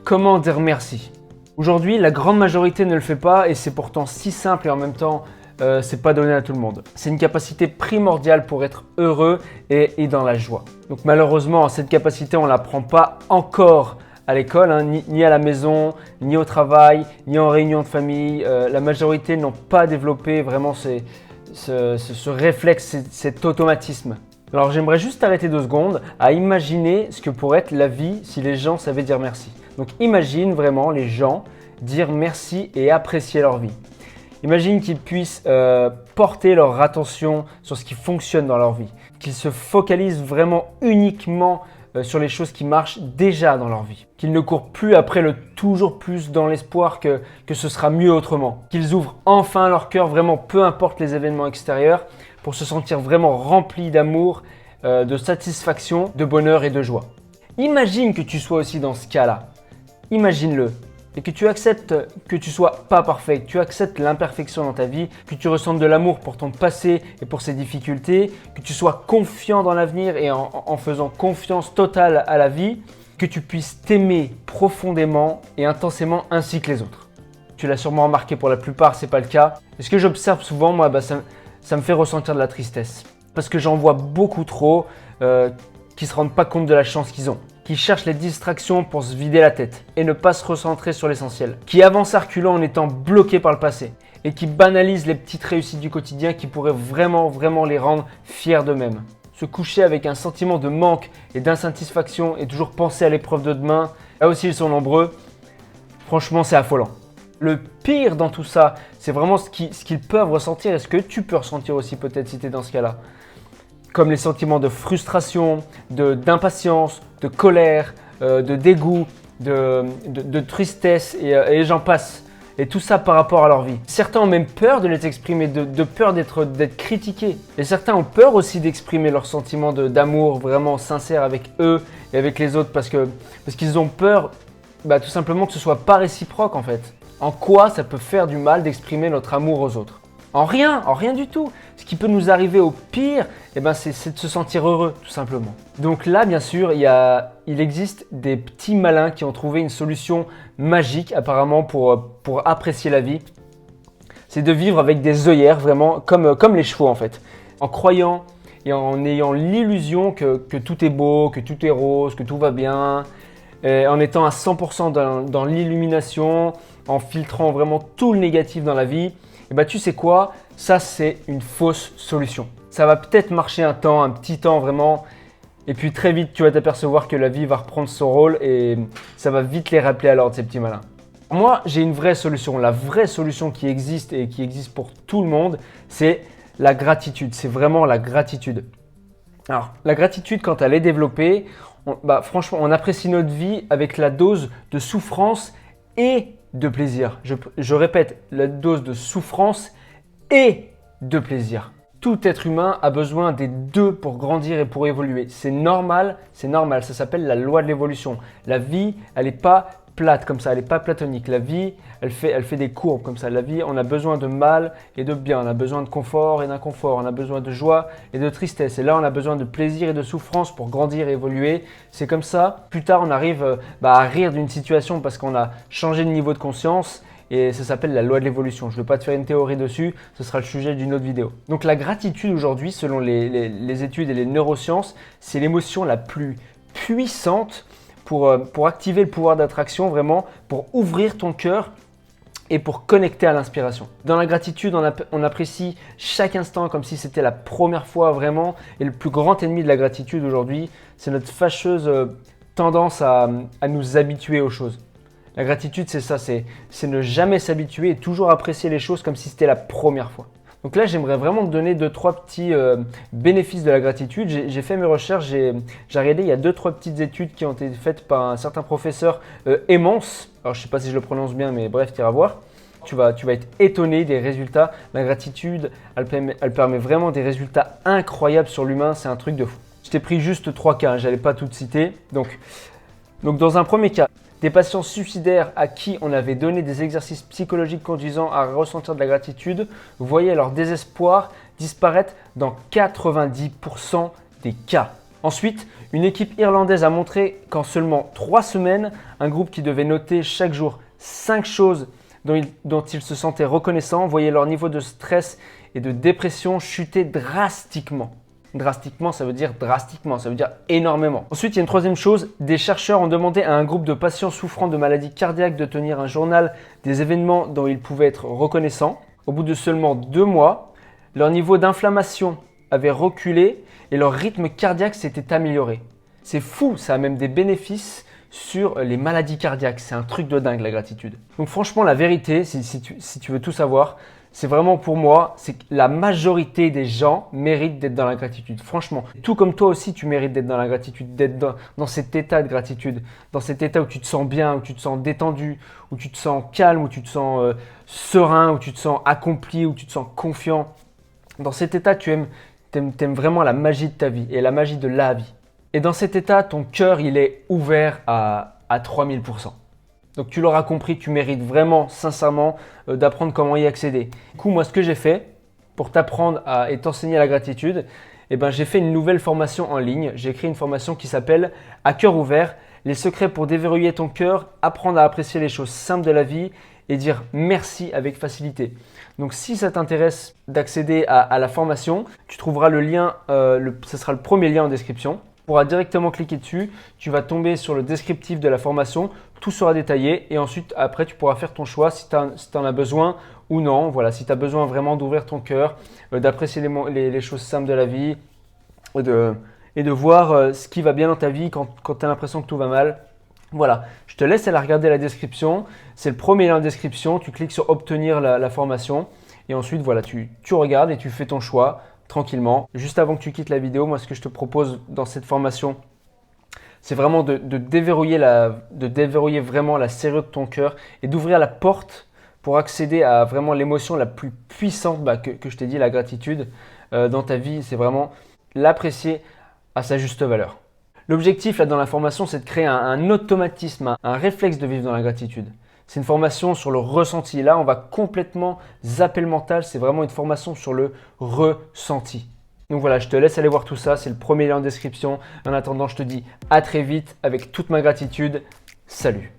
Comment dire merci? Aujourd'hui, la grande majorité ne le fait pas et c'est pourtant si simple et en même temps, c'est pas donné à tout le monde. C'est une capacité primordiale pour être heureux et dans la joie. Donc malheureusement, cette capacité, on ne l'apprend pas encore à l'école, hein, ni à la maison, ni au travail, ni en réunion de famille. La majorité n'ont pas développé vraiment ce réflexe, cet automatisme. Alors j'aimerais juste arrêter 2 secondes à imaginer ce que pourrait être la vie si les gens savaient dire merci. Donc imagine vraiment les gens dire merci et apprécier leur vie. Imagine qu'ils puissent porter leur attention sur ce qui fonctionne dans leur vie, qu'ils se focalisent vraiment uniquement sur les choses qui marchent déjà dans leur vie, qu'ils ne courent plus après le toujours plus dans l'espoir que ce sera mieux autrement, qu'ils ouvrent enfin leur cœur vraiment peu importe les événements extérieurs pour se sentir vraiment remplis d'amour, de satisfaction, de bonheur et de joie. Imagine que tu sois aussi dans ce cas-là, imagine-le. Et que tu acceptes que tu sois pas parfait, que tu acceptes l'imperfection dans ta vie, que tu ressentes de l'amour pour ton passé et pour ses difficultés, que tu sois confiant dans l'avenir et en faisant confiance totale à la vie, que tu puisses t'aimer profondément et intensément ainsi que les autres. Tu l'as sûrement remarqué, pour la plupart, c'est pas le cas. Et ce que j'observe souvent, moi, ça me fait ressentir de la tristesse. Parce que j'en vois beaucoup trop qui se rendent pas compte de la chance qu'ils ont, qui cherchent les distractions pour se vider la tête et ne pas se recentrer sur l'essentiel, qui avancent à reculons en étant bloqués par le passé et qui banalisent les petites réussites du quotidien qui pourraient vraiment les rendre fiers d'eux-mêmes. Se coucher avec un sentiment de manque et d'insatisfaction et toujours penser à l'épreuve de demain, là aussi ils sont nombreux, franchement c'est affolant. Le pire dans tout ça, c'est vraiment ce qu'ils peuvent ressentir et ce que tu peux ressentir aussi peut-être si tu es dans ce cas-là. Comme les sentiments de frustration, d'impatience, de colère, de dégoût, de tristesse et j'en passe. Et tout ça par rapport à leur vie. Certains ont même peur de les exprimer, de peur d'être critiqués. Et certains ont peur aussi d'exprimer leurs sentiments d'amour vraiment sincère avec eux et avec les autres parce qu'ils ont peur tout simplement que ce soit pas réciproque en fait. En quoi ça peut faire du mal d'exprimer notre amour aux autres? En rien du tout. Ce qui peut nous arriver au pire, c'est de se sentir heureux, tout simplement. Donc là, bien sûr, il existe des petits malins qui ont trouvé une solution magique, apparemment, pour apprécier la vie. C'est de vivre avec des œillères, vraiment, comme les chevaux, en fait. En croyant et en ayant l'illusion que tout est beau, que tout est rose, que tout va bien, et en étant à 100% dans l'illumination, en filtrant vraiment tout le négatif dans la vie. Tu sais quoi? Ça, c'est une fausse solution. Ça va peut-être marcher un petit temps vraiment. Et puis très vite, tu vas t'apercevoir que la vie va reprendre son rôle et ça va vite les rappeler à l'ordre, ces petits malins. Moi, j'ai une vraie solution. La vraie solution qui existe et qui existe pour tout le monde, c'est la gratitude. C'est vraiment la gratitude. Alors, la gratitude, quand elle est développée, franchement, on apprécie notre vie avec la dose de souffrance et de plaisir. Je répète, la dose de souffrance et de plaisir. Tout être humain a besoin des deux pour grandir et pour évoluer. C'est normal, ça s'appelle la loi de l'évolution. La vie, elle n'est pas plate comme ça, elle n'est pas platonique. La vie, elle fait des courbes comme ça. La vie, on a besoin de mal et de bien, on a besoin de confort et d'inconfort, on a besoin de joie et de tristesse. Et là, on a besoin de plaisir et de souffrance pour grandir et évoluer. C'est comme ça. Plus tard, on arrive à rire d'une situation parce qu'on a changé de niveau de conscience. Et ça s'appelle la loi de l'évolution. Je ne vais pas te faire une théorie dessus, ce sera le sujet d'une autre vidéo. Donc la gratitude aujourd'hui, selon les études et les neurosciences, c'est l'émotion la plus puissante pour activer le pouvoir d'attraction, vraiment, pour ouvrir ton cœur et pour connecter à l'inspiration. Dans la gratitude, on apprécie chaque instant comme si c'était la première fois vraiment. Et le plus grand ennemi de la gratitude aujourd'hui, c'est notre fâcheuse tendance à nous habituer aux choses. La gratitude, c'est ça, c'est ne jamais s'habituer et toujours apprécier les choses comme si c'était la première fois. Donc là, j'aimerais vraiment te donner 2-3 petits bénéfices de la gratitude. J'ai fait mes recherches, j'ai regardé, il y a 2-3 petites études qui ont été faites par un certain professeur Emmons. Alors, je ne sais pas si je le prononce bien, mais bref, tu iras voir. Tu vas être étonné des résultats. La gratitude, elle permet vraiment des résultats incroyables sur l'humain. C'est un truc de fou. Je t'ai pris juste 3 cas, je n'allais pas toutes citer. Donc, dans un premier cas, des patients suicidaires à qui on avait donné des exercices psychologiques conduisant à ressentir de la gratitude voyaient leur désespoir disparaître dans 90% des cas. Ensuite, une équipe irlandaise a montré qu'en seulement 3 semaines, un groupe qui devait noter chaque jour 5 choses dont ils se sentaient reconnaissants voyait leur niveau de stress et de dépression chuter drastiquement. Drastiquement, ça veut dire drastiquement, ça veut dire énormément. Ensuite, il y a une troisième chose. Des chercheurs ont demandé à un groupe de patients souffrant de maladies cardiaques de tenir un journal des événements dont ils pouvaient être reconnaissants. Au bout de seulement 2 mois, leur niveau d'inflammation avait reculé et leur rythme cardiaque s'était amélioré. C'est fou, ça a même des bénéfices sur les maladies cardiaques. C'est un truc de dingue, la gratitude. Donc franchement, la vérité, si tu veux tout savoir, c'est vraiment pour moi, c'est que la majorité des gens méritent d'être dans la gratitude. Franchement, tout comme toi aussi, tu mérites d'être dans la gratitude, d'être dans cet état de gratitude, dans cet état où tu te sens bien, où tu te sens détendu, où tu te sens calme, où tu te sens serein, où tu te sens accompli, où tu te sens confiant. Dans cet état, tu aimes vraiment la magie de ta vie et la magie de la vie. Et dans cet état, ton cœur, il est ouvert à 3000%. Donc tu l'auras compris, tu mérites vraiment, sincèrement, d'apprendre comment y accéder. Du coup, moi, ce que j'ai fait pour t'apprendre et t'enseigner la gratitude, j'ai fait une nouvelle formation en ligne. J'ai créé une formation qui s'appelle « À cœur ouvert, les secrets pour déverrouiller ton cœur, apprendre à apprécier les choses simples de la vie et dire merci avec facilité ». Donc si ça t'intéresse d'accéder à la formation, tu trouveras le lien, ce sera le premier lien en description. Tu pourras directement cliquer dessus, tu vas tomber sur le descriptif de la formation, tout sera détaillé et ensuite après tu pourras faire ton choix si tu en as besoin ou non. Voilà, si tu as besoin vraiment d'ouvrir ton cœur, d'apprécier les choses simples de la vie et de voir ce qui va bien dans ta vie quand tu as l'impression que tout va mal. Voilà, je te laisse aller regarder la description, c'est le premier lien en description, tu cliques sur obtenir la formation et ensuite voilà, tu regardes et tu fais ton choix tranquillement. Juste avant que tu quittes la vidéo, moi ce que je te propose dans cette formation, c'est vraiment de déverrouiller vraiment la serrure de ton cœur et d'ouvrir la porte pour accéder à vraiment l'émotion la plus puissante que je t'ai dit, la gratitude dans ta vie. C'est vraiment l'apprécier à sa juste valeur. L'objectif là dans la formation, c'est de créer un automatisme, un réflexe de vivre dans la gratitude. C'est une formation sur le ressenti. Là, on va complètement zapper le mental. C'est vraiment une formation sur le ressenti. Donc voilà, je te laisse aller voir tout ça. C'est le premier lien en description. En attendant, je te dis à très vite avec toute ma gratitude. Salut!